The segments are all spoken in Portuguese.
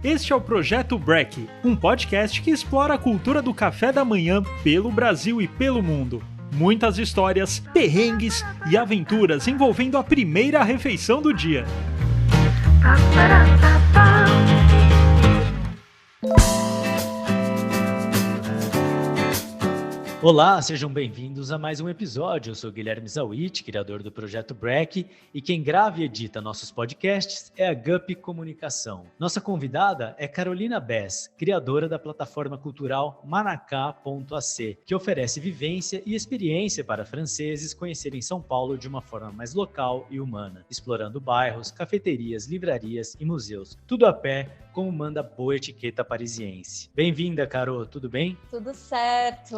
Este é o Projeto Break, um podcast que explora a cultura do café da manhã pelo Brasil e pelo mundo. Muitas histórias, perrengues e aventuras envolvendo a primeira refeição do dia. Olá, sejam bem-vindos a mais um episódio. Eu sou Guilherme Zawit, criador do Projeto Break, e quem grava e edita nossos podcasts é a Gup Comunicação. Nossa convidada é Carolina Bess, criadora da plataforma cultural Manacá.ac, que oferece vivência e experiência para franceses conhecerem São Paulo de uma forma mais local e humana, explorando bairros, cafeterias, livrarias e museus, tudo a pé, como manda boa etiqueta parisiense. Bem-vinda, Caro, tudo bem? Tudo certo.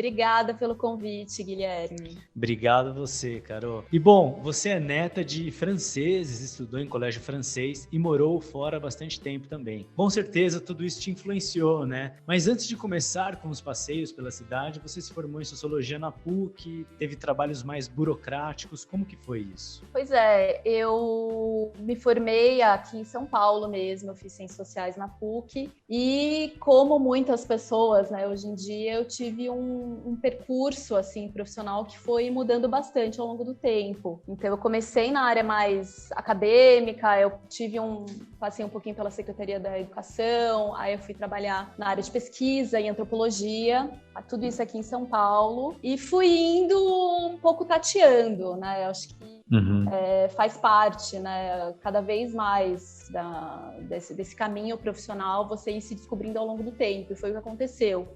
Obrigada pelo convite, Guilherme. Obrigado a você, Caro. E bom, você é neta de franceses, estudou em colégio francês e morou fora há bastante tempo também. Com certeza tudo isso te influenciou, né? Mas antes de começar com os passeios pela cidade, você se formou em Sociologia na PUC, teve trabalhos mais burocráticos, como que foi isso? Pois é, eu me formei aqui em São Paulo mesmo, eu fiz Ciências Sociais na PUC e como muitas pessoas, né, hoje em dia eu tive um percurso assim profissional que foi mudando bastante ao longo do tempo. Então eu comecei na área mais acadêmica, passei um pouquinho pela Secretaria da Educação, aí eu fui trabalhar na área de pesquisa em antropologia, tudo isso aqui em São Paulo, e fui indo um pouco tateando, né? Eu acho que faz parte, né? Cada vez mais desse caminho profissional, você ir se descobrindo ao longo do tempo, e foi o que aconteceu.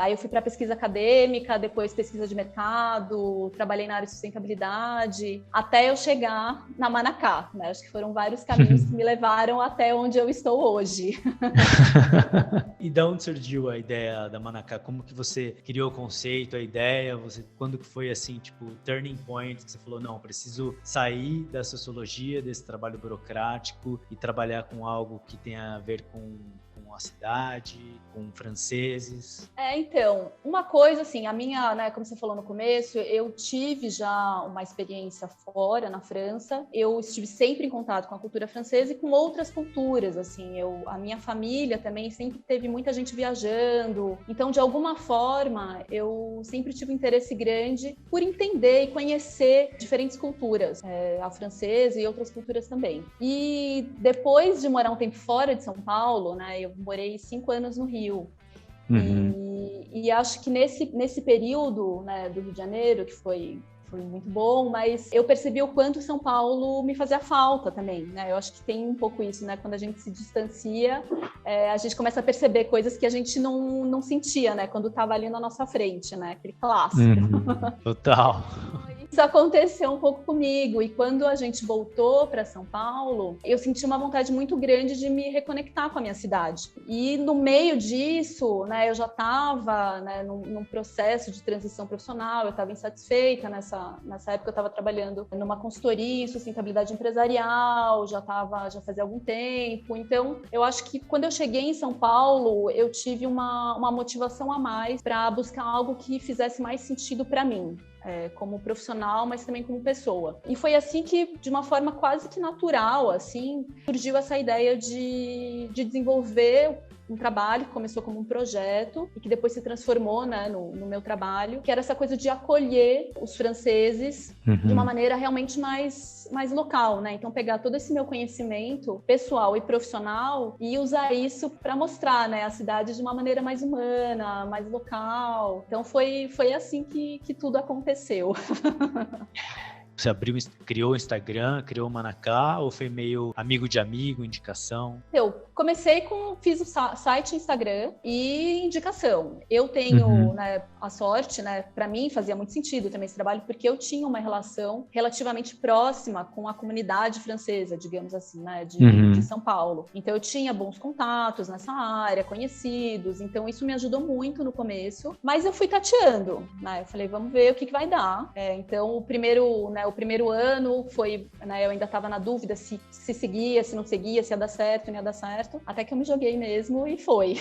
Aí eu fui para pesquisa acadêmica, depois pesquisa de mercado, trabalhei na área de sustentabilidade, até eu chegar na Manacá, né? Acho que foram vários caminhos que me levaram até onde eu estou hoje. E de onde surgiu a ideia da Manacá? Como que você criou o conceito, a ideia? Quando que foi assim, tipo, o turning point que você falou, não, preciso sair da sociologia, desse trabalho burocrático e trabalhar com algo que tenha a ver com a cidade, com franceses? Então, uma coisa assim, a minha, né, como você falou no começo, eu tive já uma experiência fora, na França, eu estive sempre em contato com a cultura francesa e com outras culturas, assim, a minha família também sempre teve muita gente viajando, então, de alguma forma, eu sempre tive um interesse grande por entender e conhecer diferentes culturas, a francesa e outras culturas também. E depois de morar um tempo fora de São Paulo, né, eu morei 5 anos no Rio. E acho que nesse período, né, do Rio de Janeiro, que foi muito bom, mas eu percebi o quanto São Paulo me fazia falta também, né? Eu acho que tem um pouco isso, né? Quando a gente se distancia, a gente começa a perceber coisas que a gente não sentia, né? Quando estava ali na nossa frente, né? Aquele clássico. Total. Isso aconteceu um pouco comigo, e quando a gente voltou para São Paulo, eu senti uma vontade muito grande de me reconectar com a minha cidade. E no meio disso, né, eu já estava, né, num processo de transição profissional, eu estava insatisfeita nessa época, eu estava trabalhando numa consultoria em sustentabilidade empresarial, já fazia algum tempo. Então, eu acho que quando eu cheguei em São Paulo, eu tive uma motivação a mais para buscar algo que fizesse mais sentido para mim. Como profissional, mas também como pessoa. E foi assim que, de uma forma quase que natural, assim, surgiu essa ideia de desenvolver um trabalho que começou como um projeto e que depois se transformou, né, no meu trabalho, que era essa coisa de acolher os franceses de uma maneira realmente mais local, né? Então pegar todo esse meu conhecimento pessoal e profissional e usar isso para mostrar, né, a cidade de uma maneira mais humana, mais local. Então foi assim que tudo aconteceu. Você criou o Instagram, criou o Manacá, ou foi meio amigo de amigo, indicação? Eu fiz o site, Instagram e indicação. Eu tenho, né, a sorte, né, para mim fazia muito sentido também esse trabalho, porque eu tinha uma relação relativamente próxima com a comunidade francesa, digamos assim, né, de São Paulo. Então eu tinha bons contatos nessa área, conhecidos, então isso me ajudou muito no começo, mas eu fui tateando, né, eu falei, vamos ver o que vai dar. Então o primeiro ano foi, né, eu ainda estava na dúvida se seguia, se não seguia, se ia dar certo, não ia dar certo. certo, até que eu me joguei mesmo e foi.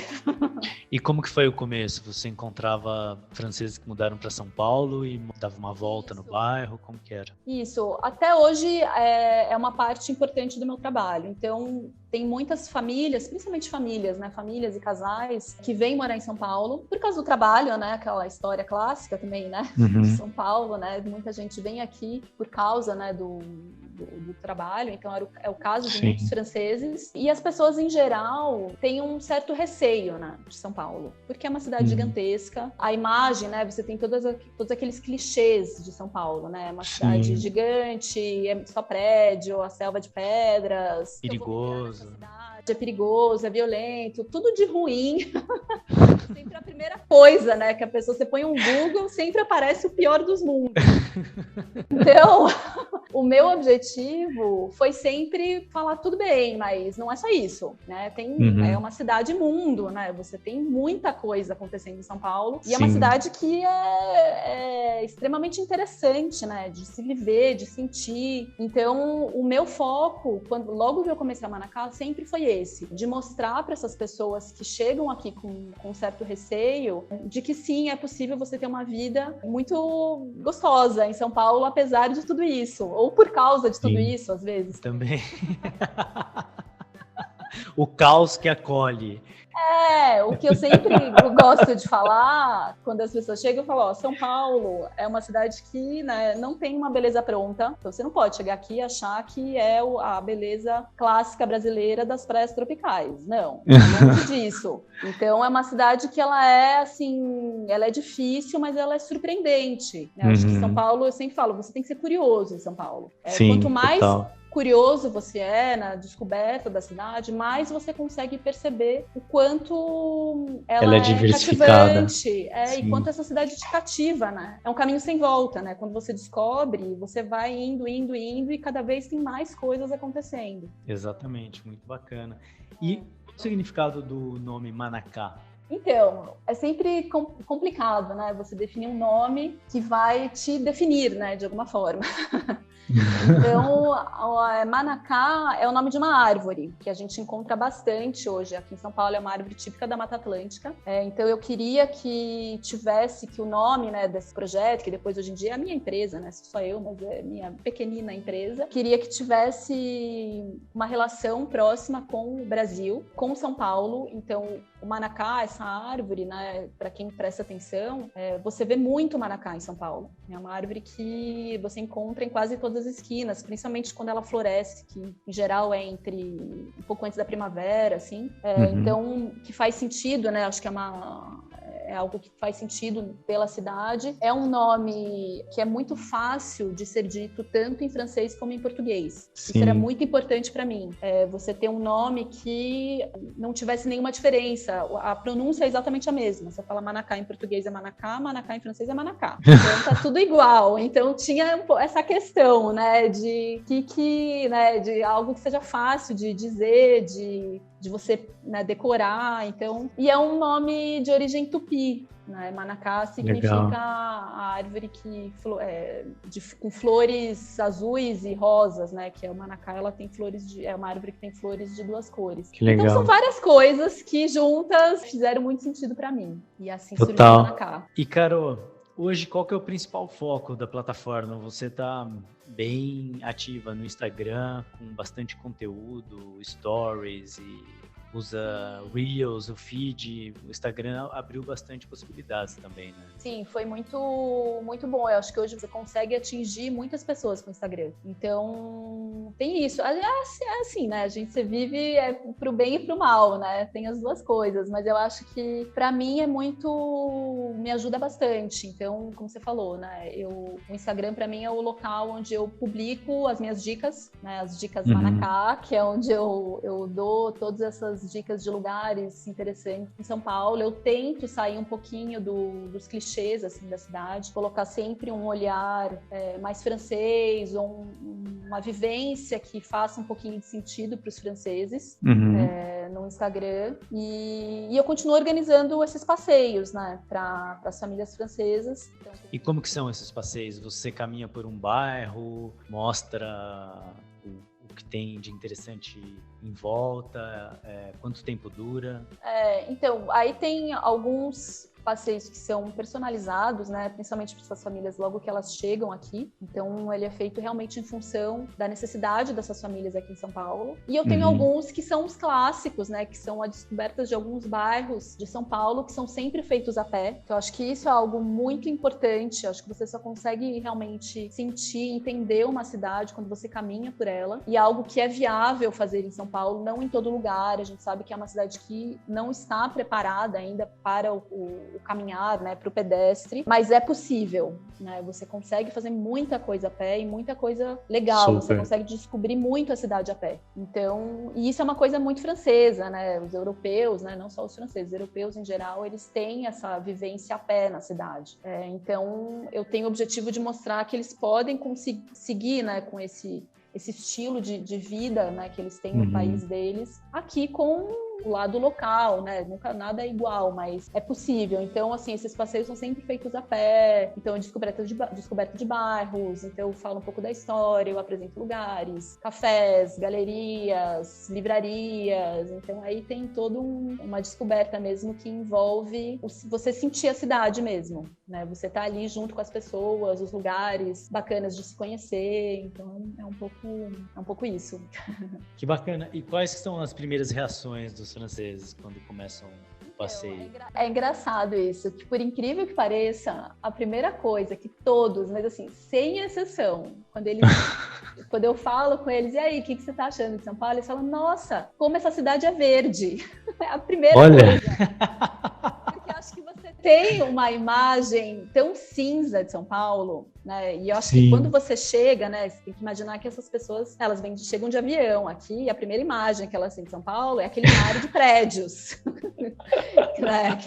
E como que foi o começo? Você encontrava franceses que mudaram para São Paulo e dava uma volta no bairro? Como que era? Isso, até hoje é uma parte importante do meu trabalho. Então, tem muitas famílias, principalmente famílias, né? Famílias e casais que vêm morar em São Paulo por causa do trabalho, né? Aquela história clássica também, né? De São Paulo, né? Muita gente vem aqui por causa, né, do trabalho. Então, é o caso de muitos franceses. E as pessoas, em geral, têm um certo receio, né, de São Paulo, porque é uma cidade gigantesca. A imagem, né? Você tem todos aqueles clichês de São Paulo, né? É uma cidade gigante, é só prédio, a selva de pedras. Perigoso. É perigoso, é violento, tudo de ruim. Sempre a primeira coisa, né? Que a pessoa, você põe um Google, sempre aparece o pior dos mundos. Então, o meu objetivo foi sempre falar tudo bem, mas não é só isso, né? É uma cidade-mundo, né? Você tem muita coisa acontecendo em São Paulo. E é uma cidade que é extremamente interessante, né? De se viver, de sentir. Então, o meu foco, logo que eu comecei a Manacá, sempre foi esse, de mostrar para essas pessoas que chegam aqui com certo receio, de que sim, é possível você ter uma vida muito gostosa em São Paulo, apesar de tudo isso, ou por causa de tudo isso, às vezes. Também. O caos que acolhe. O que eu sempre gosto de falar, quando as pessoas chegam, eu falo, São Paulo é uma cidade que, né, não tem uma beleza pronta, então você não pode chegar aqui e achar que é a beleza clássica brasileira das praias tropicais, não, longe disso. Então é uma cidade que ela é, assim, ela é difícil, mas ela é surpreendente, né? Acho que São Paulo, eu sempre falo, você tem que ser curioso em São Paulo. Quanto mais curioso você é na descoberta da cidade, mais você consegue perceber o quanto ela é cativante, e quanto essa cidade te cativa, né? É um caminho sem volta, né? Quando você descobre, você vai indo e cada vez tem mais coisas acontecendo. Exatamente, muito bacana. E o significado do nome Manacá? Então, é sempre complicado, né? Você definir um nome que vai te definir, né? De alguma forma. Então, Manacá é o nome de uma árvore que a gente encontra bastante hoje. Aqui em São Paulo é uma árvore típica da Mata Atlântica. Então, eu queria que o nome, né, desse projeto, que depois hoje em dia é a minha empresa, né? Sou só eu, mas é minha pequenina empresa. Queria que tivesse uma relação próxima com o Brasil, com São Paulo. Então, o Manacá, essa árvore, né, para quem presta atenção, você vê muito Manacá em São Paulo. É uma árvore que você encontra em quase todas as esquinas, principalmente quando ela floresce, que em geral é um pouco antes da primavera, assim. Então, que faz sentido, né? Acho que é algo que faz sentido pela cidade. É um nome que é muito fácil de ser dito tanto em francês como em português. Sim. Isso era muito importante para mim. Você ter um nome que não tivesse nenhuma diferença. A pronúncia é exatamente a mesma. Você fala Manacá em português é Manacá, Manacá em francês é Manacá. Então tá tudo igual. Então tinha essa questão, né, de de algo que seja fácil de dizer, de você, né, decorar. Então, e é um nome de origem tupi, né? Manacá significa a árvore com flores azuis e rosas, né? Que é o Manacá, ela tem é uma árvore que tem flores de duas cores. Que legal. Então são várias coisas que juntas fizeram muito sentido para mim. E assim surgiu o Manacá. E Caro, hoje qual que é o principal foco da plataforma? Você está bem ativa no Instagram, com bastante conteúdo, stories e usa Reels, o feed. O Instagram abriu bastante possibilidades também, né? Sim, foi muito, muito bom. Eu acho que hoje você consegue atingir muitas pessoas com o Instagram. Então, tem isso. É assim, né? Você vive pro bem e pro mal, né? Tem as duas coisas. Mas eu acho que, pra mim, me ajuda bastante. Então, como você falou, né? O Instagram, pra mim, é o local onde eu publico as minhas dicas, né? As dicas Manacá, que é onde eu dou todas essas dicas de lugares interessantes em São Paulo. Eu tento sair um pouquinho dos clichês assim da cidade, colocar sempre um olhar mais francês, ou uma vivência que faça um pouquinho de sentido para os franceses no Instagram. E eu continuo organizando esses passeios, né, para as famílias francesas. Então, e como que são esses passeios? Você caminha por um bairro, mostra o O que tem de interessante em volta? Quanto tempo dura? Então, aí tem alguns passeios que são personalizados, né, principalmente para essas famílias logo que elas chegam aqui. Então, ele é feito realmente em função da necessidade dessas famílias aqui em São Paulo. E eu tenho alguns que são os clássicos, né, que são a descoberta de alguns bairros de São Paulo que são sempre feitos a pé. Então, eu acho que isso é algo muito importante. Eu acho que você só consegue realmente sentir, entender uma cidade quando você caminha por ela. E é algo que é viável fazer em São Paulo, não em todo lugar. A gente sabe que é uma cidade que não está preparada ainda para o caminhar, né, para o pedestre, mas é possível, né? Você consegue fazer muita coisa a pé e muita coisa legal. Super. Você consegue descobrir muito a cidade a pé. Então, e isso é uma coisa muito francesa, né? Os europeus, né, não só os franceses, os europeus em geral, eles têm essa vivência a pé na cidade. Então, eu tenho o objetivo de mostrar que eles podem seguir, né, com esse estilo de vida, né, que eles têm no país deles, aqui com o lado local, né? Nunca nada é igual, mas é possível. Então, assim, esses passeios são sempre feitos a pé. Então, descoberta de bairros. Então, eu falo um pouco da história, eu apresento lugares, cafés, galerias, livrarias. Então, aí tem toda uma descoberta mesmo que envolve você sentir a cidade mesmo, né? Você tá ali junto com as pessoas, os lugares bacanas de se conhecer. Então, é um pouco isso. Que bacana. E quais são as primeiras reações dos franceses quando começam o passeio? É engraçado isso, que por incrível que pareça, a primeira coisa que todos, mas assim, sem exceção, quando eu falo com eles, e aí, o que você tá achando de São Paulo? Eles falam, nossa, como essa cidade é verde. É a primeira coisa. Porque eu acho que você tem uma imagem tão cinza de São Paulo, né? E eu acho que quando você chega, né, você tem que imaginar que essas pessoas, elas chegam de avião aqui, e a primeira imagem que elas têm de São Paulo é aquele mar de prédios. Né?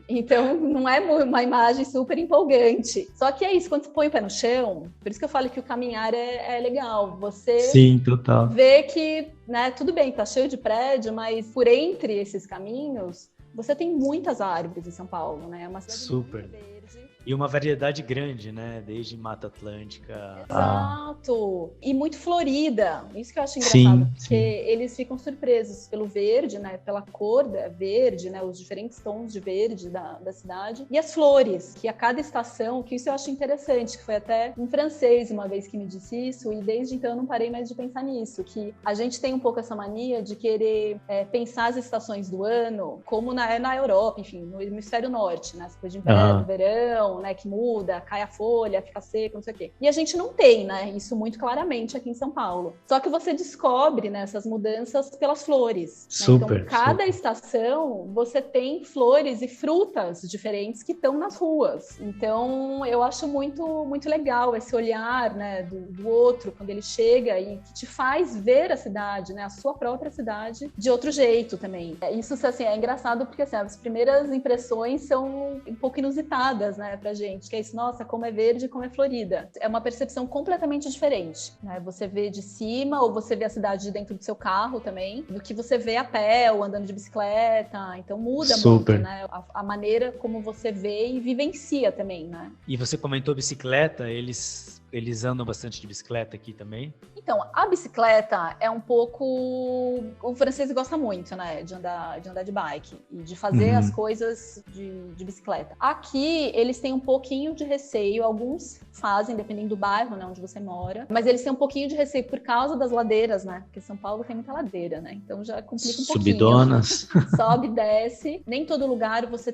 Então, não é uma imagem super empolgante. Só que é isso, quando você põe o pé no chão, por isso que eu falo que o caminhar é legal. Você total. vê que, né, tudo bem, tá cheio de prédio, mas por entre esses caminhos, você tem muitas árvores em São Paulo, né? É uma cidade super muito verde. E uma variedade grande, né? Desde Mata Atlântica. Exato! E muito florida. Isso que eu acho engraçado, porque eles ficam surpresos pelo verde, né? Pela cor verde, né? Os diferentes tons de verde da cidade. E as flores, que a cada estação, que isso eu acho interessante, que foi até um francês uma vez que me disse isso, e desde então eu não parei mais de pensar nisso, que a gente tem um pouco essa mania de querer pensar as estações do ano como na Europa, enfim, no hemisfério norte, né? Essa coisa de inverno, verão, né, que muda, cai a folha, fica seco, não sei o quê. E a gente não tem, né, isso muito claramente aqui em São Paulo. Só que você descobre, né, essas mudanças pelas flores. Né? Então, cada estação, você tem flores e frutas diferentes que estão nas ruas. Então, eu acho muito, muito legal esse olhar, né, do outro, quando ele chega e que te faz ver a cidade, né, a sua própria cidade, de outro jeito também. Isso, assim, é engraçado porque, assim, as primeiras impressões são um pouco inusitadas, né, pra gente, que é isso, nossa, como é verde, como é florida. É uma percepção completamente diferente, né? Você vê de cima ou você vê a cidade de dentro do seu carro também, do que você vê a pé ou andando de bicicleta. Então muda muito, né? A maneira como você vê e vivencia também, né? E você comentou bicicleta, eles andam bastante de bicicleta aqui também? Então, a bicicleta é um pouco... O francês gosta muito, né? De andar de bike e de fazer as coisas de bicicleta. Aqui, eles têm um pouquinho de receio. Alguns fazem, dependendo do bairro, né? Onde você mora. Mas eles têm um pouquinho de receio por causa das ladeiras, né? Porque São Paulo tem muita ladeira, né? Então, já complica um pouquinho. Subidonas. Sobe, desce. Nem todo lugar você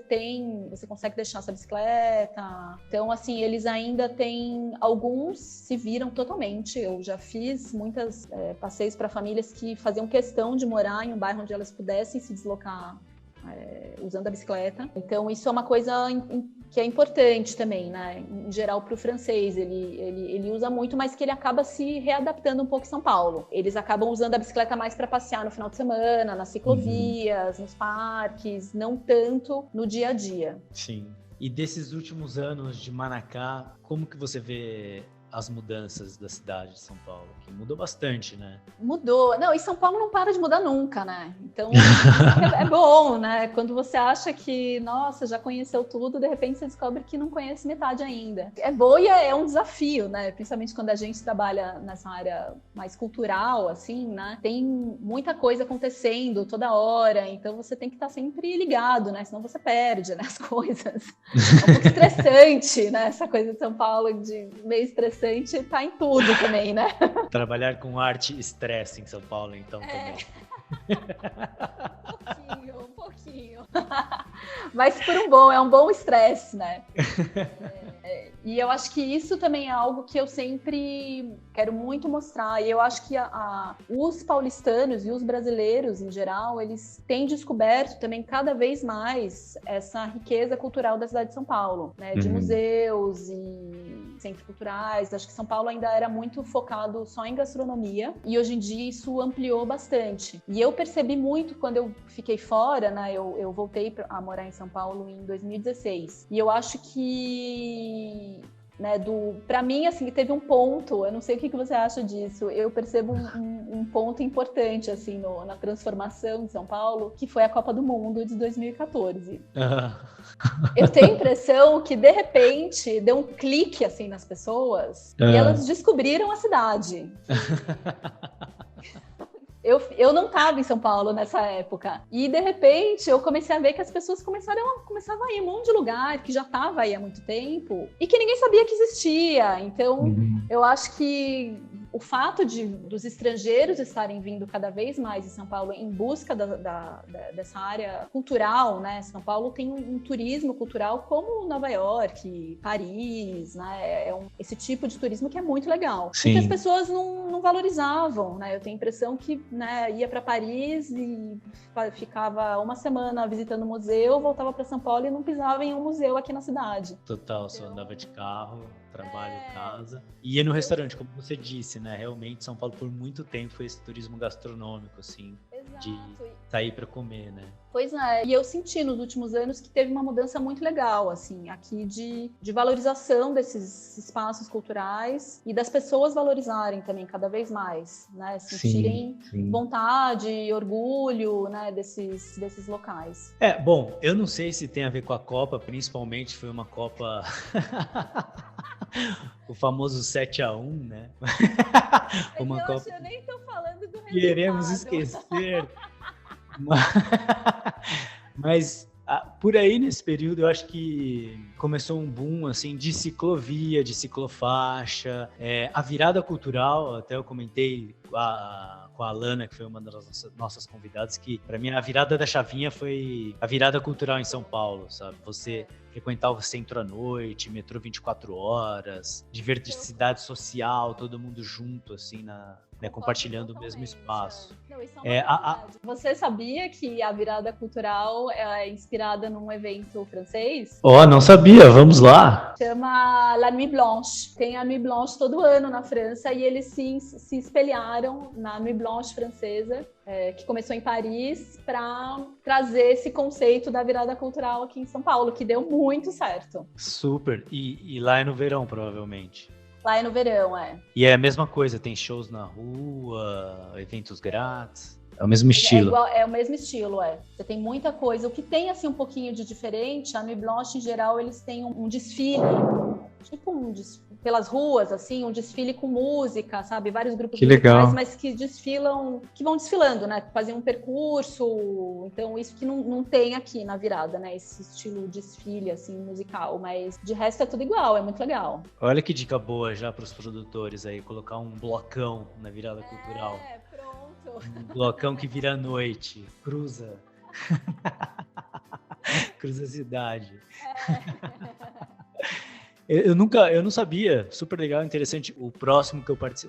consegue deixar essa bicicleta. Então, assim, eles ainda têm... Alguns se viram totalmente. Eu já fiz muitos passeios para famílias que faziam questão de morar em um bairro onde elas pudessem se deslocar usando a bicicleta. Então, isso é uma coisa que é importante também, né? Em geral, para o francês. Ele usa muito, mas que ele acaba se readaptando um pouco em São Paulo. Eles acabam usando a bicicleta mais para passear no final de semana, nas ciclovias, nos parques, não tanto no dia a dia. Sim. E desses últimos anos de Manacá, como que você vê as mudanças da cidade de São Paulo? Que mudou bastante, né? Mudou. Não, e São Paulo não para de mudar nunca, né? Então, é bom, né? Quando você acha que, nossa, já conheceu tudo, de repente você descobre que não conhece metade ainda. É bom e é um desafio, né? Principalmente quando a gente trabalha nessa área mais cultural, assim, né? Tem muita coisa acontecendo toda hora, então você tem que estar sempre ligado, né? Senão você perde, né, as coisas. É um pouco estressante, né? Essa coisa de São Paulo, de meio estressante, tá em tudo também, né? Trabalhar com arte e estresse em São Paulo, então, também. Um pouquinho. Mas é um bom estresse, né? E eu acho que isso também é algo que eu sempre quero muito mostrar. E eu acho que os paulistanos e os brasileiros, em geral, eles têm descoberto também cada vez mais essa riqueza cultural da cidade de São Paulo, né? De museus e centros culturais. Acho que São Paulo ainda era muito focado só em gastronomia e hoje em dia isso ampliou bastante. E eu percebi muito quando eu fiquei fora, né? Eu voltei a morar em São Paulo em 2016. E eu acho que, né, para mim, assim, teve um ponto, eu não sei o que você acha disso, eu percebo um ponto importante, assim, na transformação de São Paulo, que foi a Copa do Mundo de 2014. Eu tenho a impressão que, de repente, deu um clique, assim, nas pessoas e elas descobriram a cidade. Eu não estava em São Paulo nessa época. E, de repente, eu comecei a ver que as pessoas começavam a ir em um monte de lugar que já estava aí há muito tempo e que ninguém sabia que existia. Então, eu acho que o fato dos estrangeiros estarem vindo cada vez mais em São Paulo em busca dessa área cultural, né? São Paulo tem um turismo cultural como Nova York, Paris, né? Esse tipo de turismo que é muito legal. Sim. E que as pessoas não valorizavam, né? Eu tenho a impressão que, né, ia para Paris e ficava uma semana visitando o museu, voltava para São Paulo e não pisava em um museu aqui na cidade. Total, só andava de carro, trabalho, casa. E ia no restaurante, como você disse, né? Realmente, São Paulo, por muito tempo, foi esse turismo gastronômico, assim. Exato. De sair para comer, né? Pois é, e eu senti nos últimos anos que teve uma mudança muito legal, assim, aqui de valorização desses espaços culturais e das pessoas valorizarem também cada vez mais, né? Sentirem vontade, orgulho, né, desses locais. Bom, eu não sei se tem a ver com a Copa, principalmente foi uma Copa... o famoso 7-1, né? Uma Copa... Eu nem tô falando do resultado. Queremos esquecer. Mas por aí nesse período eu acho que começou um boom assim, de ciclovia, de ciclofaixa, a virada cultural, até eu comentei com a Alana, que foi uma das nossas convidadas, que para mim a virada da chavinha foi a virada cultural em São Paulo, sabe? Você frequentar o centro à noite, metrô 24 horas, diversidade social, todo mundo junto, assim, compartilhando o mesmo espaço. Não, isso é uma Você sabia que a virada cultural é inspirada num evento francês? Não sabia, vamos lá. Chama La Nuit Blanche. Tem a Nuit Blanche todo ano na França e eles se espelharam na Nuit Blanche francesa, que começou em Paris, para trazer esse conceito da virada cultural aqui em São Paulo, que deu muito certo. Super. E lá é no verão, provavelmente. Lá é no verão, E é a mesma coisa, tem shows na rua, eventos grátis. É o mesmo estilo. É o mesmo estilo, Você tem muita coisa. O que tem, assim, um pouquinho de diferente, a Nuit Blanche, em geral, eles têm um desfile, tipo pelas ruas, assim, um desfile com música, sabe? Vários grupos musicais, mas que vão desfilando, né? Fazem um percurso. Então, isso que não tem aqui na virada, né? Esse estilo desfile, assim, musical. Mas, de resto, é tudo igual, é muito legal. Olha que dica boa já para os produtores aí, colocar um blocão na virada cultural. Pronto. Um blocão que vira à noite, cruza a cidade. Eu não sabia, super legal, interessante. O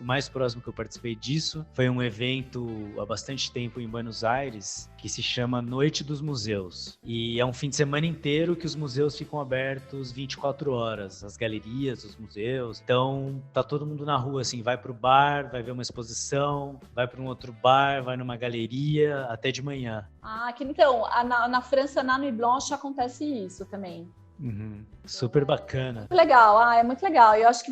mais próximo que eu participei disso foi um evento há bastante tempo em Buenos Aires que se chama Noite dos Museus. E é um fim de semana inteiro que os museus ficam abertos 24 horas, as galerias, os museus. Então tá todo mundo na rua, assim, vai pro bar, vai ver uma exposição, vai para um outro bar, vai numa galeria, até de manhã. Então, na França, na Nuit Blanche, acontece isso também. Super bacana. Muito legal, é muito legal. Eu acho que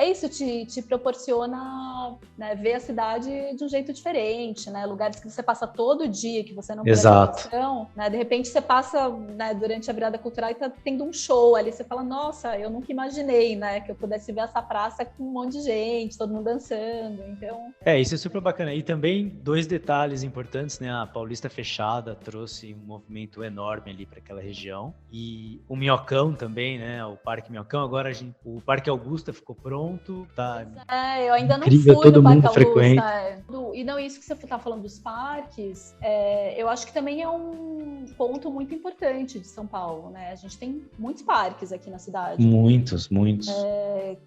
é isso, te proporciona, né, ver a cidade de um jeito diferente, né? Lugares que você passa todo dia, que você não presta atenção, né? De repente você passa, né, durante a virada cultural e tá tendo um show ali, você fala, nossa, eu nunca imaginei, né, que eu pudesse ver essa praça com um monte de gente, todo mundo dançando, então... Isso é super bacana. E também 2 detalhes importantes, né? A Paulista fechada trouxe um movimento enorme ali para aquela região. E o Minhocão também, né? O Parque Minhocão. Agora o Parque Augusta ficou pronto. Tá eu ainda não incrível, fui todo no mundo Parque frequente. Augusta. E não, isso que você tá falando dos parques, eu acho que também é um ponto muito importante de São Paulo, né? A gente tem muitos parques aqui na cidade. Muitos.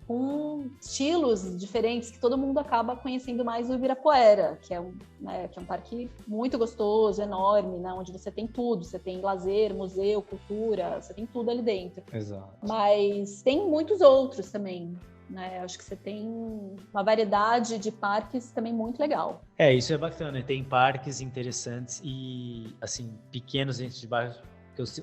Com estilos diferentes, que todo mundo acaba conhecendo mais o Ibirapuera, que é um parque muito gostoso, enorme, né? Onde você tem tudo, você tem lazer, museu, cultura, você tem tudo ali dentro. Exato. Mas tem muitos outros também, né? Acho que você tem uma variedade de parques também muito legal. Isso é bacana, tem parques interessantes e, assim, pequenos dentro de bairros.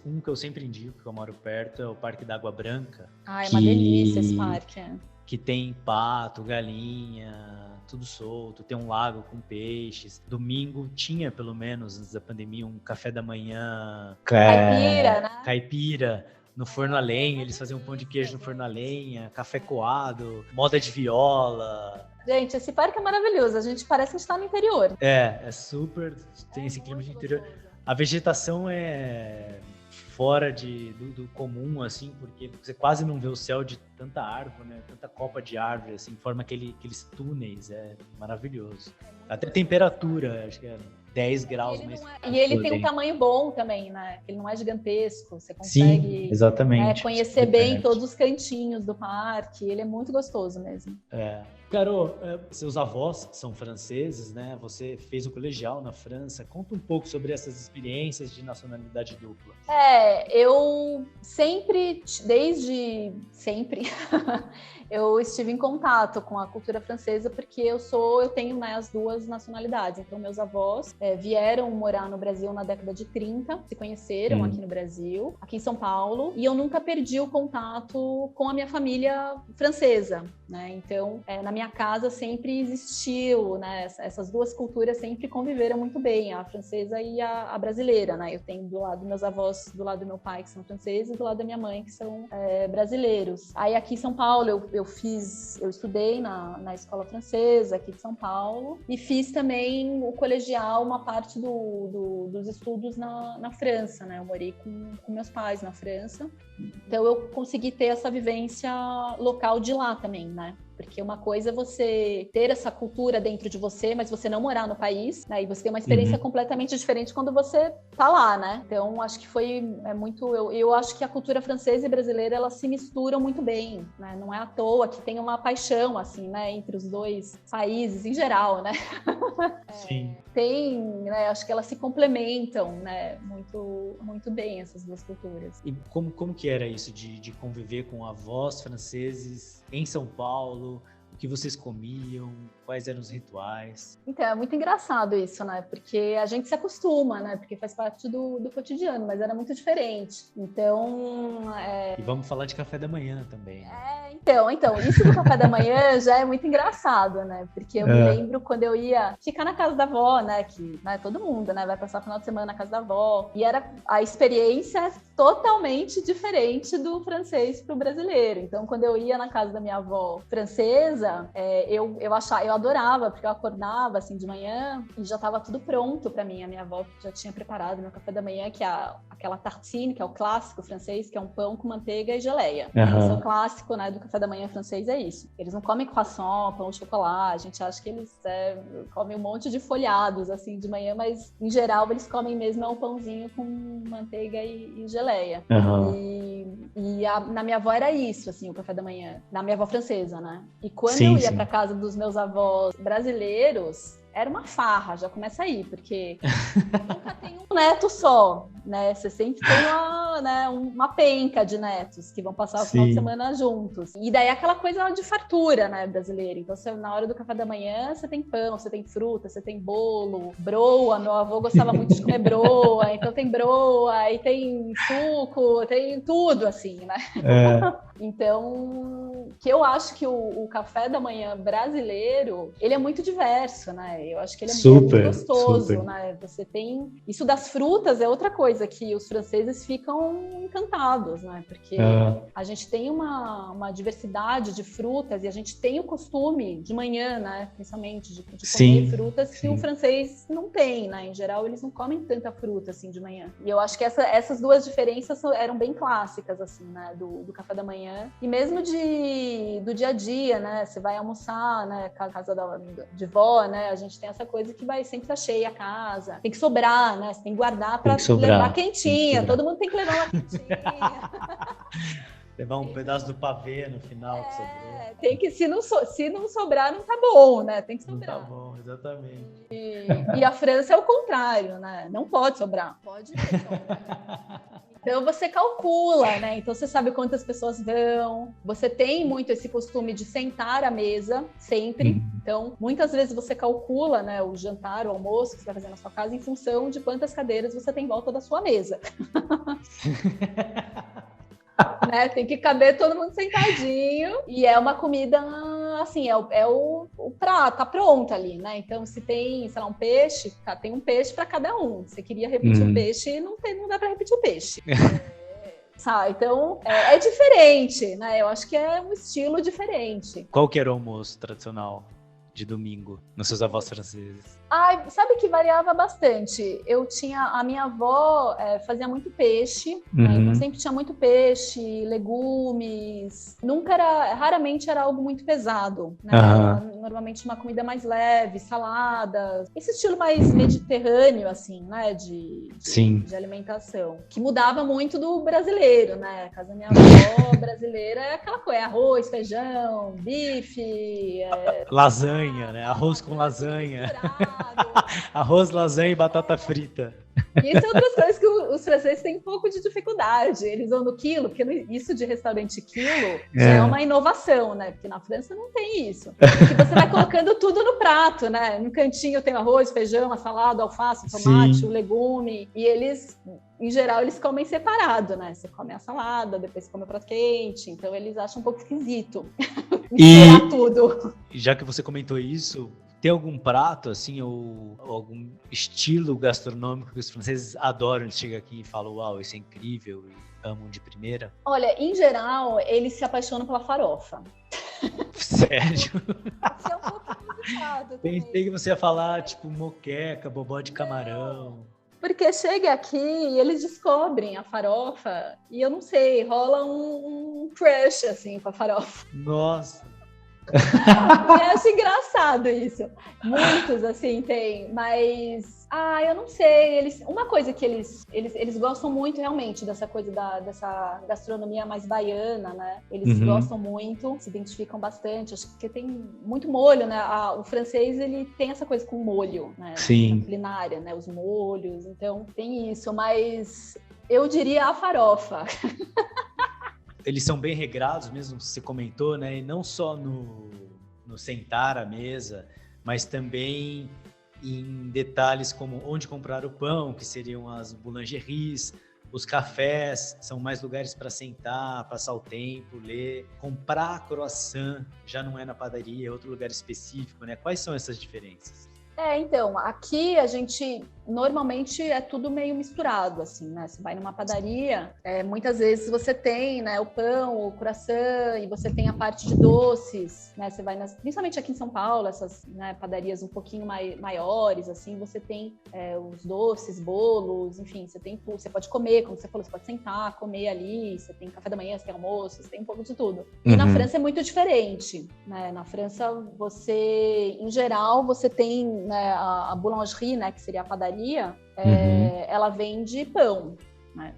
Um que eu sempre indico, que eu moro perto, é o Parque da Água Branca. É uma delícia esse parque. Que tem pato, galinha, tudo solto, tem um lago com peixes. Domingo tinha, pelo menos, antes da pandemia, um café da manhã... Caipira, né? Caipira, no forno a lenha. Eles faziam pão de queijo no forno a lenha, café coado, moda de viola... Gente, esse parque é maravilhoso. A gente parece que está no interior. É super... Tem esse clima de interior. A vegetação é fora do comum, assim, porque você quase não vê o céu de tanta árvore, né? Tanta copa de árvore, assim, forma aqueles túneis, é maravilhoso. Até a temperatura, acho que é 10 graus. E ele tem um tamanho bom também, né? Ele não é gigantesco, você consegue exatamente, conhecer bem todos os cantinhos do parque, ele é muito gostoso mesmo. Carol, seus avós são franceses, né? Você fez o colegial na França. Conta um pouco sobre essas experiências de nacionalidade dupla. Eu desde sempre, eu estive em contato com a cultura francesa porque eu tenho, né, as 2 nacionalidades. Então, meus avós vieram morar no Brasil na década de 30, se conheceram aqui no Brasil, aqui em São Paulo, e eu nunca perdi o contato com a minha família francesa, né? Então, na minha casa sempre existiu, né? Essas 2 culturas sempre conviveram muito bem, a francesa e a brasileira, né? Eu tenho do lado meus avós, do lado do meu pai, que são franceses, e do lado da minha mãe, que são brasileiros. Aí aqui em São Paulo eu estudei na escola francesa aqui de São Paulo e fiz também o colegial, uma parte dos estudos na França, né? Eu morei com meus pais na França, então eu consegui ter essa vivência local de lá também, né? Porque uma coisa é você ter essa cultura dentro de você, mas você não morar no país, né? E você tem uma experiência completamente diferente quando você tá lá, né? Então, acho que eu acho que a cultura francesa e brasileira, elas se misturam muito bem, né? Não é à toa que tem uma paixão, assim, né? Entre os 2 países, em geral, né? Sim. Né? Acho que elas se complementam, né? Muito, muito bem, essas 2 culturas. E como que era isso de conviver com avós franceses em São Paulo? O que vocês comiam? Quais eram os rituais? Então, é muito engraçado isso, né? Porque a gente se acostuma, né? Porque faz parte do cotidiano, mas era muito diferente. Então... E vamos falar de café da manhã também. Né? Então, isso do café da manhã já é muito engraçado, né? Porque eu me lembro quando eu ia ficar na casa da avó, né? Que todo mundo, né? Vai passar o final de semana na casa da avó. E era a experiência totalmente diferente do francês pro brasileiro. Então, quando eu ia na casa da minha avó francesa, eu adorava, porque eu acordava assim de manhã e já estava tudo pronto para mim. A minha avó já tinha preparado meu café da manhã, que é aquela tartine, que é o clássico francês, que é um pão com manteiga e geleia. Esse é o clássico, né, do café da manhã francês, é isso. Eles não comem croissant, pão de chocolate, a gente acha que eles comem um monte de folhados assim de manhã, mas em geral eles comem mesmo um pãozinho com manteiga e geleia. Na minha avó era isso, assim, o café da manhã, na minha avó francesa, né? E quando eu ia para casa dos meus avós brasileiros, era uma farra, já começa aí, porque nunca tem um neto só, né? Você sempre tem né, uma penca de netos que vão passar o final de semana juntos. E daí é aquela coisa de fartura, né, brasileira. Então, na hora do café da manhã, você tem pão, você tem fruta, você tem bolo, broa. Meu avô gostava muito de comer broa, então tem broa, e tem suco, tem tudo, assim, né? Então, que eu acho que o café da manhã brasileiro, ele é muito diverso, né? Eu acho que ele é muito gostoso, né? Você tem... Isso das frutas é outra coisa que os franceses ficam encantados, né? Porque a gente tem uma diversidade de frutas e a gente tem o costume de manhã, né? Principalmente de comer frutas que o francês não tem, né? Em geral, eles não comem tanta fruta, assim, de manhã. E eu acho que essas duas diferenças eram bem clássicas, assim, né? Do café da manhã. E mesmo do dia a dia, né? Você vai almoçar, né? Com a casa de vó, né? A gente tem essa coisa que vai sempre estar cheia a casa. Tem que sobrar, né? Você tem que guardar para levar quentinha. Todo mundo tem que levar uma quentinha. Levar um pedaço do pavê no final que sobrou. Tem que, se não sobrar, não tá bom, né? Tem que sobrar. Não tá bom, exatamente. E a França é o contrário, né? Não pode sobrar. Pode sobrar. Então você calcula, né? Então você sabe quantas pessoas vão. Você tem muito esse costume de sentar à mesa, sempre. Então, muitas vezes você calcula, né, o jantar, o almoço que você vai fazer na sua casa em função de quantas cadeiras você tem em volta da sua mesa. Né? Tem que caber todo mundo sentadinho. E é uma comida, assim, é o prato, tá pronto ali, né? Então, se tem, sei lá, um peixe, tem um peixe para cada um. Se você queria repetir o peixe, não dá para repetir o peixe. Então, é diferente, né? Eu acho que é um estilo diferente. Qual que era o almoço tradicional de domingo nos seus avós franceses? Sabe que variava bastante. A minha avó fazia muito peixe, né? Então sempre tinha muito peixe, legumes. Raramente era algo muito pesado, né? Normalmente uma comida mais leve, saladas. Esse estilo mais mediterrâneo, assim, né? De alimentação. Que mudava muito do brasileiro, né? A casa da minha avó brasileira é aquela coisa, arroz, feijão, bife... Lasanha, né? Arroz com lasanha. Arroz, lasanha e batata frita. E isso é outras coisas que os franceses têm um pouco de dificuldade. Eles vão no quilo, porque isso de restaurante quilo já é uma inovação, né? Porque na França não tem isso. Porque você vai colocando tudo no prato, né? No cantinho tem arroz, feijão, a salada, alface, tomate, o legume. E eles... Em geral, eles comem separado, né? Você come a salada, depois você come o prato quente. Então, eles acham um pouco esquisito misturar tudo. Já que você comentou isso, tem algum prato, assim, ou algum estilo gastronômico que os franceses adoram? Eles chegam aqui e falam, uau, isso é incrível, e amam de primeira? Olha, em geral, eles se apaixonam pela farofa. Sério? Isso é um pouco complicado. Pensei que você ia falar, tipo, moqueca, bobó de camarão. Porque chega aqui e eles descobrem a farofa e eu não sei, rola um crush, assim, com a farofa. Nossa! Eu acho engraçado isso. Muitos, assim, tem, mas... eu não sei. Uma coisa que eles gostam muito, realmente, dessa coisa dessa gastronomia mais baiana, né? Eles gostam muito, se identificam bastante. Acho que tem muito molho, né? O francês, ele tem essa coisa com molho, né? Sim. Na culinária, né? Os molhos, então tem isso. Mas eu diria a farofa. Eles são bem regrados, mesmo que você comentou, né? E não só no sentar à mesa, mas também em detalhes como onde comprar o pão, que seriam as boulangeries, os cafés, são mais lugares para sentar, passar o tempo, ler. Comprar croissant já não é na padaria, é outro lugar específico, né? Quais são essas diferenças? Então, aqui a gente, normalmente é tudo meio misturado, assim, né? Você vai numa padaria, muitas vezes você tem, né, o pão, o croissant, e você tem a parte de doces, né? Você vai principalmente aqui em São Paulo, essas, né, padarias um pouquinho maiores, assim, você tem os doces, bolos, enfim, você pode comer, como você falou, você pode sentar, comer ali, você tem café da manhã, você tem almoço, você tem um pouco de tudo. E na França é muito diferente, né? Na França, em geral, você tem, né, a boulangerie, né, que seria a padaria, ela vende pão, né?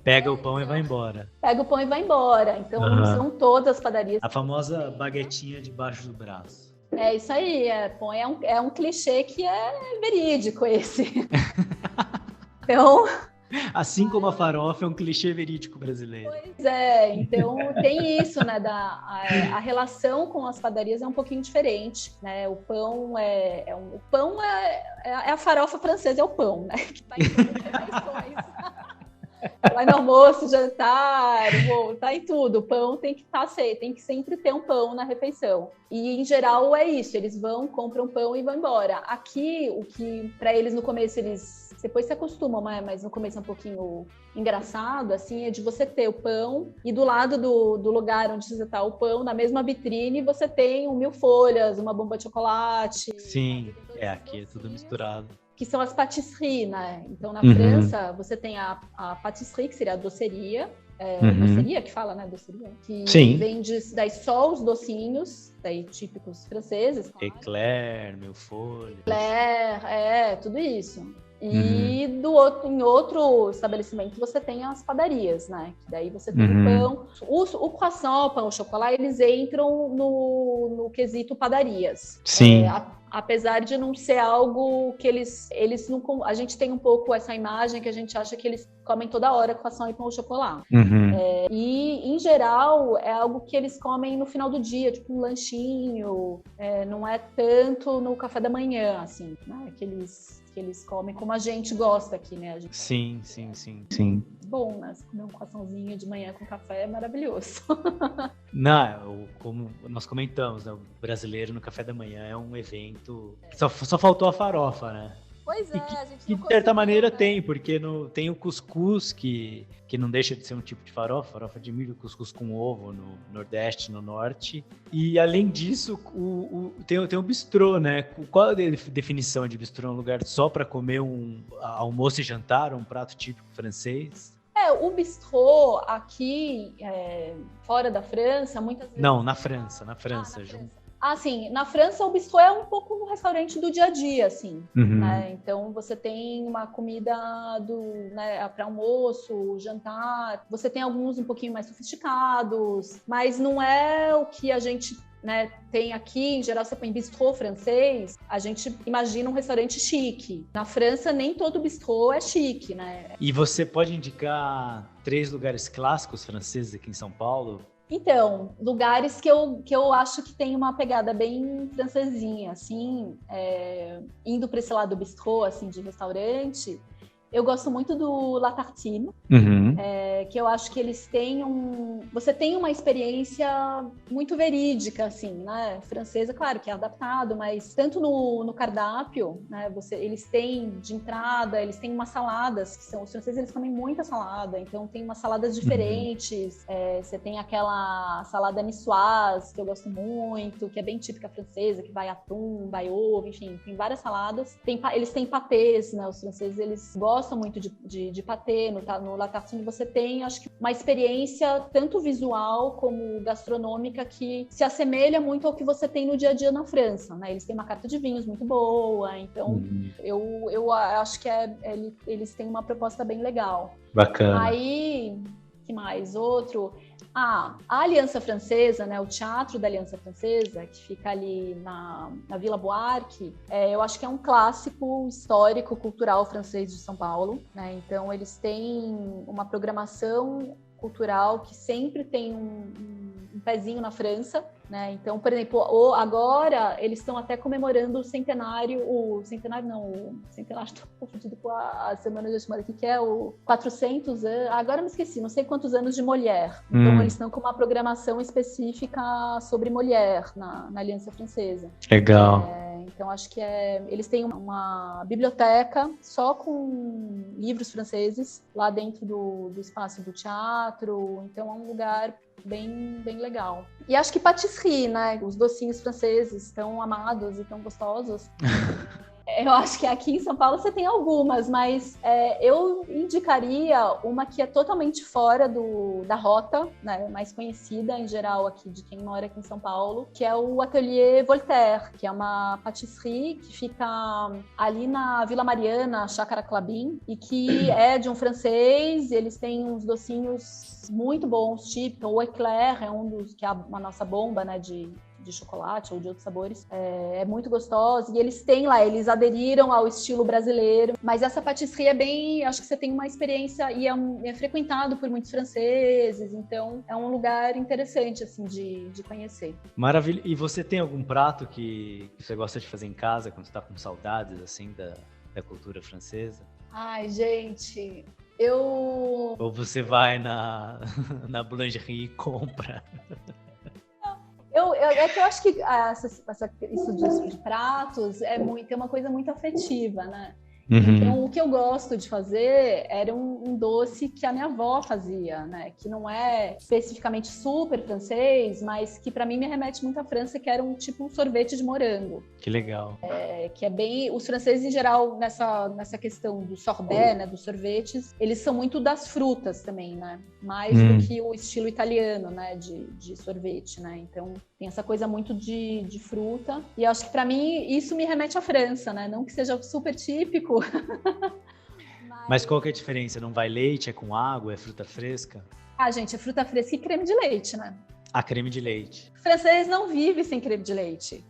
Pega o pão e vai embora. Pega o pão e vai embora. Então, são todas as padarias. A famosa baguetinha debaixo do braço. É isso aí. Pão é um clichê que é verídico esse. Então, Assim como a farofa é um clichê verídico brasileiro. Pois é, então tem isso, né? A relação com as padarias é um pouquinho diferente, né? O pão é a farofa francesa, é o pão, né? Que tá em todas as refeições. Vai no almoço, jantar, tá em tudo. O pão tem que sempre ter um pão na refeição. E, em geral, é isso. Eles vão, compram pão e vão embora. Aqui, o que, para eles, no começo, depois se acostumam, mas no começo é um pouquinho engraçado, assim, é de você ter o pão e do lado do lugar onde você tá o pão, na mesma vitrine, você tem 1000 folhas, uma bomba de chocolate. Sim, aqui é tudo misturado. Que são as pâtisseries, né? Então, na França, você tem a pâtisserie, que seria a doceria. Doceria que fala, né? Doceria. Que vende daí só os docinhos, daí típicos franceses. Claro. Eclair, mil folhas. Eclair, tudo isso. E em outro estabelecimento você tem as padarias, né? Que daí você tem o pão. O croissant, o pão, o chocolate, eles entram no quesito padarias. Sim. Apesar de não ser algo que eles não... A gente tem um pouco essa imagem que a gente acha que eles comem toda hora croissant e pão ou chocolate. E, em geral, é algo que eles comem no final do dia, tipo um lanchinho. Não é tanto no café da manhã, assim, né? Que eles comem como a gente gosta aqui, né? Sim. Bom, né? Se comer um croissantzinho de manhã com café é maravilhoso. Não, como nós comentamos, né? O brasileiro no café da manhã é um evento... Só faltou a farofa, né? Pois é, a gente que de certa maneira tem, porque tem o cuscuz, que não deixa de ser um tipo de farofa de milho, cuscuz com ovo no Nordeste, no Norte. E, além disso, tem o bistrô, né? Qual é a definição de bistrô? É um lugar só para comer um almoço e jantar, um prato típico francês? O bistrô aqui, fora da França, muitas vezes... Não, na França, junto. Assim, na França o bistrô é um pouco um restaurante do dia a dia, assim, né? Então você tem uma comida para almoço, jantar, você tem alguns um pouquinho mais sofisticados, mas não é o que a gente, né, tem aqui. Em geral, você põe bistrô francês, a gente imagina um restaurante chique. Na França, nem todo bistrô é chique, né? E você pode indicar 3 lugares clássicos franceses aqui em São Paulo? Então, lugares que eu acho que tem uma pegada bem francesinha, assim, indo para esse lado do bistrô, assim, de restaurante. Eu gosto muito do La Tartine, que eu acho que eles têm você tem uma experiência muito verídica, assim, né? Francesa, claro que é adaptado, mas tanto no cardápio, né? Eles têm de entrada, eles têm umas saladas, os franceses, eles comem muita salada, então tem umas saladas diferentes. Você tem aquela salada niçoise, que eu gosto muito, que é bem típica francesa, que vai atum, vai ovo, enfim, tem várias saladas. Eles têm patês, né? Os franceses, eles gostam muito de patê. No La Tartine você tem, acho que, uma experiência tanto visual como gastronômica que se assemelha muito ao que você tem no dia a dia na França, né? Eles têm uma carta de vinhos muito boa, então eu acho que eles têm uma proposta bem legal. Bacana. Aí, que mais? Outro... a Aliança Francesa, né, o Teatro da Aliança Francesa, que fica ali na Vila Buarque, eu acho que é um clássico histórico, cultural francês de São Paulo, né? Então, eles têm uma programação cultural que sempre tem um pezinho na França, né? Então, por exemplo, agora eles estão até comemorando o centenário, estou confundido com a semana de chamada aqui, que é o 400 anos, agora me esqueci, não sei quantos anos de Molière. Então, eles estão com uma programação específica sobre Molière na Aliança Francesa. Legal. Então, acho que eles têm uma biblioteca só com livros franceses lá dentro do espaço do teatro. Então, é um lugar bem, bem legal. E acho que pâtisserie, né? Os docinhos franceses tão amados e tão gostosos. Eu acho que aqui em São Paulo você tem algumas, mas eu indicaria uma que é totalmente fora da rota, né, mais conhecida em geral aqui de quem mora aqui em São Paulo, que é o Atelier Voltaire, que é uma pâtisserie que fica ali na Vila Mariana, Chácara Clabin, e que é de um francês. Eles têm uns docinhos muito bons, tipo o Eclair, é um dos que é a nossa bomba, né, de de chocolate ou de outros sabores. É muito gostosa. E eles têm lá, eles aderiram ao estilo brasileiro. Mas essa patisserie é bem... Acho que você tem uma experiência e é frequentado por muitos franceses. Então, é um lugar interessante, assim, de conhecer. Maravilha. E você tem algum prato que você gosta de fazer em casa quando você tá com saudades, assim, da cultura francesa? Ai, gente... Ou você vai na boulangerie e compra? É que eu acho que isso de pratos tem uma coisa muito afetiva, né? Uhum. Então, o que eu gosto de fazer era um doce que a minha avó fazia, né? Que não é especificamente super francês, mas que para mim me remete muito à França, que era um sorvete de morango. Que legal. Que é bem... Os franceses, em geral, nessa questão do sorbet, né? Dos sorvetes, eles são muito das frutas também, né? Mais do que o estilo italiano, né? De sorvete, né? Então, tem essa coisa muito de fruta. E acho que para mim isso me remete à França, né? Não que seja super típico. Mas qual que é a diferença? Não vai leite, é com água, é fruta fresca? Ah, gente, é fruta fresca e creme de leite, né? Ah, creme de leite. O francês não vive sem creme de leite.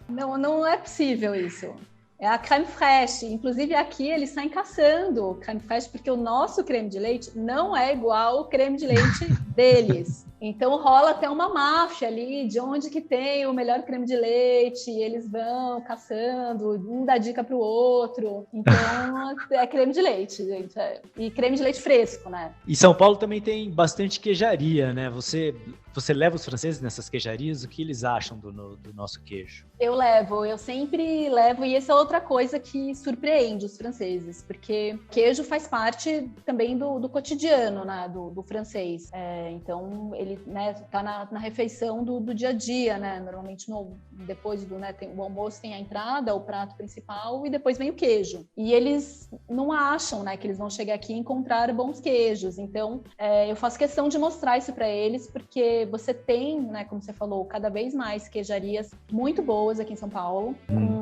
Não é possível isso. É a crème fraîche. Inclusive, aqui eles saem caçando o crème fraîche, porque o nosso creme de leite não é igual ao creme de leite deles. Então, rola até uma máfia ali de onde que tem o melhor creme de leite. E eles vão caçando, um dá dica para o outro. Então, é creme de leite, gente. E creme de leite fresco, né? E São Paulo também tem bastante queijaria, né? Você leva os franceses nessas queijarias? O que eles acham do nosso queijo? Eu sempre levo, e essa é outra coisa que surpreende os franceses, porque queijo faz parte também do cotidiano, né, do francês. Então, ele, né, tá na refeição do dia a dia, né? Normalmente, depois o almoço tem a entrada, o prato principal, e depois vem o queijo. E eles não acham, né, que eles vão chegar aqui e encontrar bons queijos. Então, eu faço questão de mostrar isso para eles, porque você tem, né, como você falou, cada vez mais queijarias muito boas aqui em São Paulo,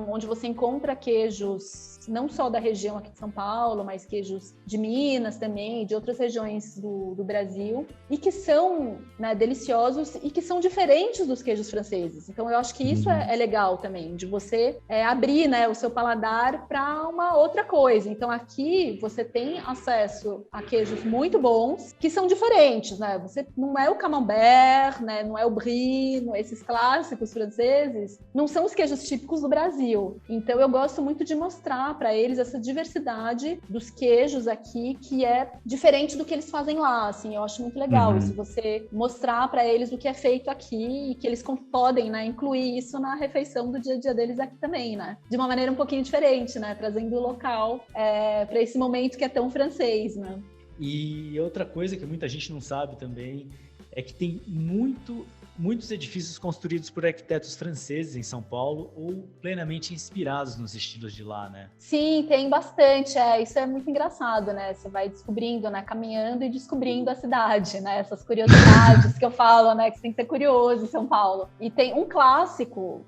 onde você encontra queijos não só da região aqui de São Paulo, mas queijos de Minas também, de outras regiões do Brasil, e que são, né, deliciosos e que são diferentes dos queijos franceses. Então, eu acho que isso é legal também, de você abrir, né, o seu paladar para uma outra coisa. Então, aqui você tem acesso a queijos muito bons, que são diferentes, né? Você não é o camembert, né, não é o brie, esses clássicos franceses, não são os queijos típicos do Brasil. Então, eu gosto muito de mostrar para eles essa diversidade dos queijos aqui, que é diferente do que eles fazem lá, assim. Eu acho muito legal isso, você mostrar para eles o que é feito aqui e que eles podem, né, incluir isso na refeição do dia a dia deles aqui também, né? De uma maneira um pouquinho diferente, né? Trazendo o local para esse momento que é tão francês, né? E outra coisa que muita gente não sabe também é que tem muitos edifícios construídos por arquitetos franceses em São Paulo ou plenamente inspirados nos estilos de lá, né? Sim, tem bastante. Isso é muito engraçado, né? Você vai descobrindo, né? Caminhando e descobrindo a cidade, né? Essas curiosidades que eu falo, né? Que você tem que ser curioso em São Paulo. E tem um clássico,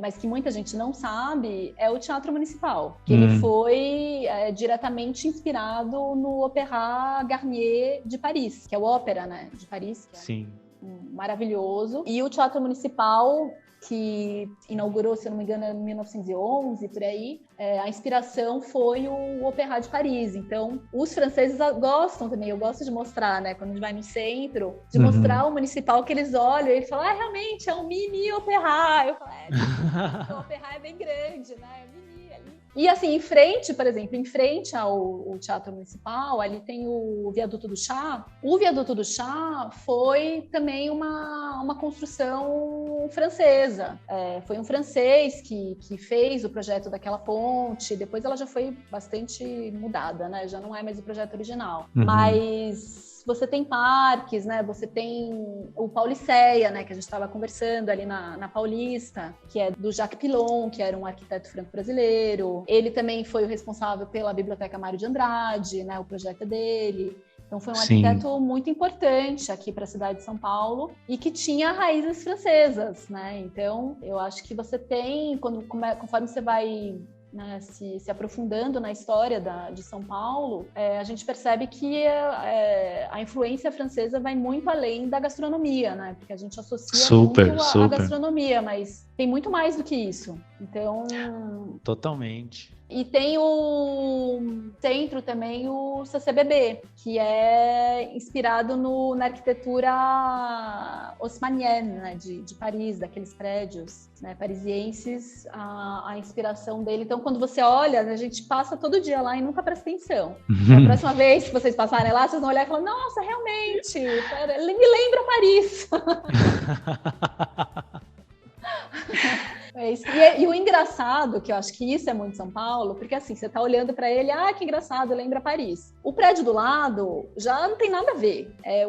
mas que muita gente não sabe, é o Teatro Municipal. Que ele foi diretamente inspirado no Opéra Garnier de Paris, que é o ópera, né? De Paris. Que é Sim. Maravilhoso. E o Teatro Municipal, que inaugurou, se eu não me engano, em 1911, por aí, a inspiração foi o Opéra de Paris. Então, os franceses gostam também, eu gosto de mostrar, né, quando a gente vai no centro, de mostrar o Municipal, que eles olham e eles falam, realmente, é um mini Opéra. Eu falo, o Opéra é bem grande, né, é mini ali. E assim, em frente, por exemplo, em frente ao Teatro Municipal, ali tem o Viaduto do Chá. O Viaduto do Chá foi também uma construção francesa. Foi um francês que fez o projeto daquela ponte. Depois ela já foi bastante mudada, né? Já não é mais o projeto original. Mas você tem parques, né? Você tem o Pauliceia, né? Que a gente estava conversando ali na Paulista, que é do Jacques Pilon, que era um arquiteto franco-brasileiro. Ele também foi o responsável pela Biblioteca Mário de Andrade, né? O projeto dele. Então, foi um arquiteto muito importante aqui para a cidade de São Paulo e que tinha raízes francesas, né? Então, eu acho que você tem, conforme você vai né, se aprofundando na história de São Paulo, a gente percebe que a influência francesa vai muito além da gastronomia, né? Porque a gente associa muito a gastronomia, mas tem muito mais do que isso. Então... Totalmente. E tem o centro também, o CCBB, que é inspirado na arquitetura haussmannienne, né, de Paris, daqueles prédios, né, parisienses, a inspiração dele. Então, quando você olha, a gente passa todo dia lá e nunca presta atenção. A próxima vez que vocês passarem lá, vocês vão olhar e falar, nossa, realmente, me lembra Paris. É isso. E o engraçado, que eu acho que isso é muito São Paulo, porque assim, você tá olhando para ele, que engraçado, lembra Paris. O prédio do lado já não tem nada a ver, é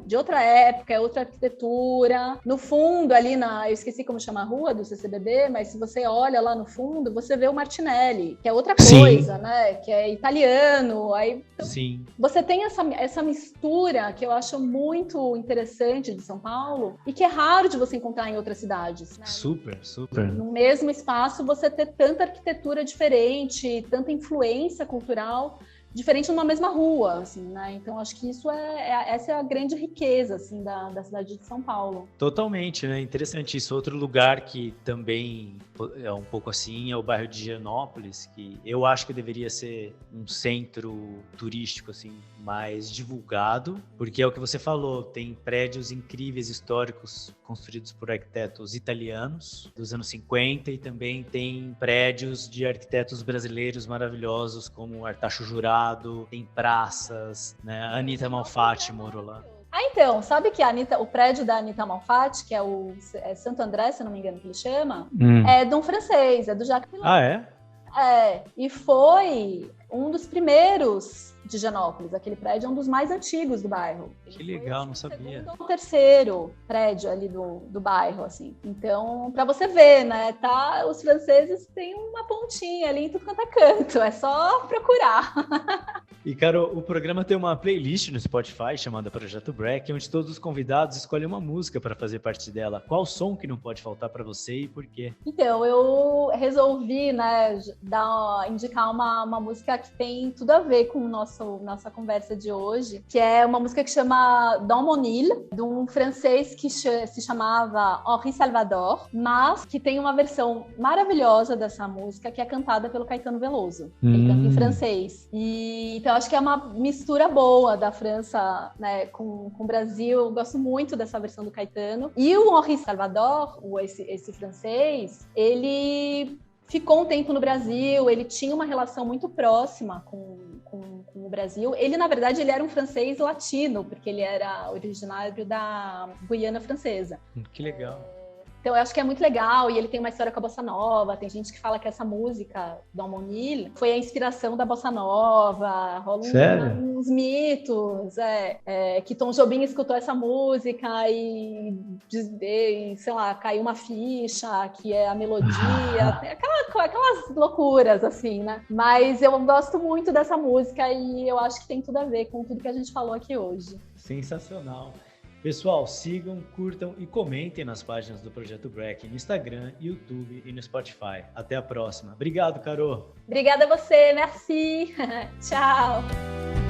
de outra época, é outra arquitetura. No fundo, ali eu esqueci como chama a rua do CCBB, mas se você olha lá no fundo, você vê o Martinelli, que é outra coisa, né? Que é italiano. Aí Sim. Você tem essa mistura que eu acho muito interessante de São Paulo e que é raro de você encontrar em outras cidades, né? Super. No mesmo espaço, você ter tanta arquitetura diferente, tanta influência cultural diferente numa mesma rua, assim, né? Então, acho que essa é a grande riqueza, assim, da cidade de São Paulo. Totalmente, né? Interessante isso. Outro lugar que também é um pouco assim é o bairro de Higienópolis, que eu acho que deveria ser um centro turístico, assim, mais divulgado, porque é o que você falou, tem prédios incríveis históricos construídos por arquitetos italianos dos anos 50 e também tem prédios de arquitetos brasileiros maravilhosos como Artacho Jurado, tem praças, né? A Anita Malfatti morou lá. Então, sabe que o prédio da Anita Malfatti, que é Santo André, se não me engano que ele chama, é de um francês, é do Jacques Pilon. E foi um dos primeiros de Higienópolis. Aquele prédio é um dos mais antigos do bairro. Que legal, não sabia. O segundo ou terceiro prédio ali do bairro, assim. Então, para você ver, né, os franceses têm uma pontinha ali em tudo quanto é canto, é só procurar. E, cara, o programa tem uma playlist no Spotify chamada Projeto Break, onde todos os convidados escolhem uma música para fazer parte dela. Qual som que não pode faltar para você e por quê? Então, eu resolvi, né, indicar uma música que tem tudo a ver com nossa conversa de hoje, que é uma música que chama Dans mon île, de um francês que se chamava Henri Salvador, mas que tem uma versão maravilhosa dessa música que é cantada pelo Caetano Veloso. Ele canta em francês. Então, acho que é uma mistura boa da França, né, com o Brasil. Eu gosto muito dessa versão do Caetano. E o Henri Salvador, esse francês, ele ficou um tempo no Brasil, ele tinha uma relação muito próxima com o Brasil. Ele, na verdade, ele era um francês latino, porque ele era originário da Guiana Francesa. Que legal. Então, eu acho que é muito legal, e ele tem uma história com a Bossa Nova. Tem gente que fala que essa música, Dans mon île, foi a inspiração da Bossa Nova. Rolam uns mitos, que Tom Jobim escutou essa música e, sei lá, caiu uma ficha, que é a melodia. Aquelas loucuras, assim, né? Mas eu gosto muito dessa música e eu acho que tem tudo a ver com tudo que a gente falou aqui hoje. Sensacional. Pessoal, sigam, curtam e comentem nas páginas do Projeto Break no Instagram, YouTube e no Spotify. Até a próxima. Obrigado, Carô. Obrigada a você, merci. Tchau.